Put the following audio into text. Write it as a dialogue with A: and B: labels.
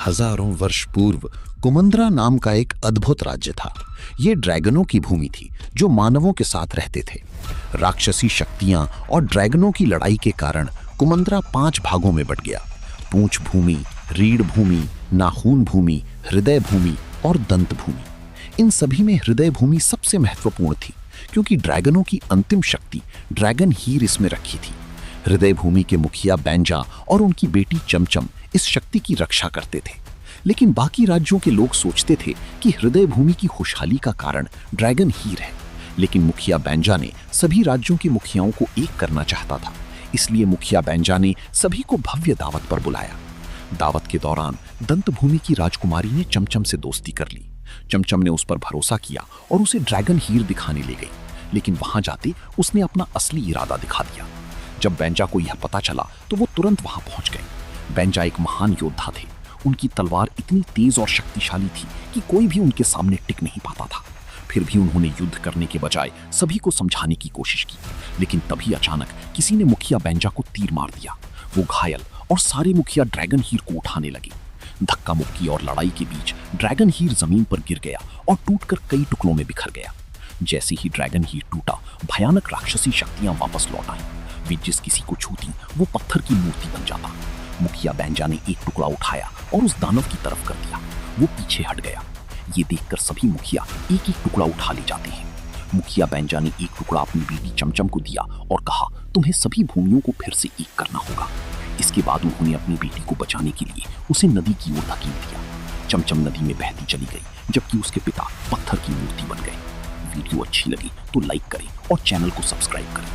A: हजारों वर्ष पूर्व कुमंद्रा नाम का एक अद्भुत राज्य था। ये ड्रैगनों की भूमि थी जो मानवों के साथ रहते थे। राक्षसी शक्तियां और ड्रैगनों की लड़ाई के कारण कुमंद्रा 5 भागों में बट गया। पूंछ भूमि, रीढ़ भूमि, नाखून भूमि, हृदय भूमि और दंत भूमि। इन सभी में हृदय भूमि सबसे महत्वपूर्ण थी क्योंकि ड्रैगनों की अंतिम शक्ति ड्रैगन हीर इसमें रखी थी। हृदय भूमि के मुखिया बैंजा और उनकी बेटी चमचम इस शक्ति की रक्षा करते थे, लेकिन बाकी राज्यों के लोग सोचते थे कि हृदय भूमि की खुशहाली का कारण ड्रैगन हीर है। लेकिन मुखिया बैंजा ने सभी राज्यों के मुखियाओं को एक करना चाहता था, इसलिए मुखिया बैंजा ने सभी को भव्य दावत पर बुलाया। दावत के दौरान दंत भूमि की राजकुमारी ने चमचम से दोस्ती कर ली। चमचम ने उस पर भरोसा किया और उसे ड्रैगन हीर दिखाने ले गई, लेकिन वहां जाते उसने अपना असली इरादा दिखा दिया। जब बैंजा को यह पता चला तो वो तुरंत वहां पहुंच गए। बैंजा एक महान योद्धा थे। उनकी तलवार इतनी तेज और शक्तिशाली थी कि कोई भी उनके सामने टिक नहीं पाता था। फिर भी उन्होंने युद्ध करने के बजाय सभी को समझाने की कोशिश की, लेकिन तभी अचानक किसी ने मुखिया बैंजा को तीर मार दिया। वो घायल और सारे मुखिया ड्रैगन हीर को उठाने लगे। धक्का मुक्की और लड़ाई के बीच ड्रैगन हीर जमीन पर गिर गया और टूटकर कई टुकड़ों में बिखर गया। जैसे ही ड्रैगन हीर टूटा, भयानक राक्षसी शक्तियां वापस लौट आई। वे जिस किसी को छूती वो पत्थर की मूर्ति बन जाता। मुखिया बैंजा ने एक टुकड़ा उठाया और उस दानव की तरफ कर दिया। वो पीछे हट गया। ये देखकर सभी मुखिया एक एक टुकड़ा उठा ले जाते हैं। मुखिया बैंजा ने एक टुकड़ा अपनी बेटी चमचम को दिया और कहा, तुम्हें सभी भूमियों को फिर से एक करना होगा। इसके बाद उन्होंने अपनी बेटी को बचाने के लिए उसे नदी की ओर धकेल दिया। चमचम नदी में बहती चली गई, जबकि उसके पिता पत्थर की मूर्ति बन गए। वीडियो अच्छी लगी तो लाइक करें और चैनल को सब्सक्राइब करें।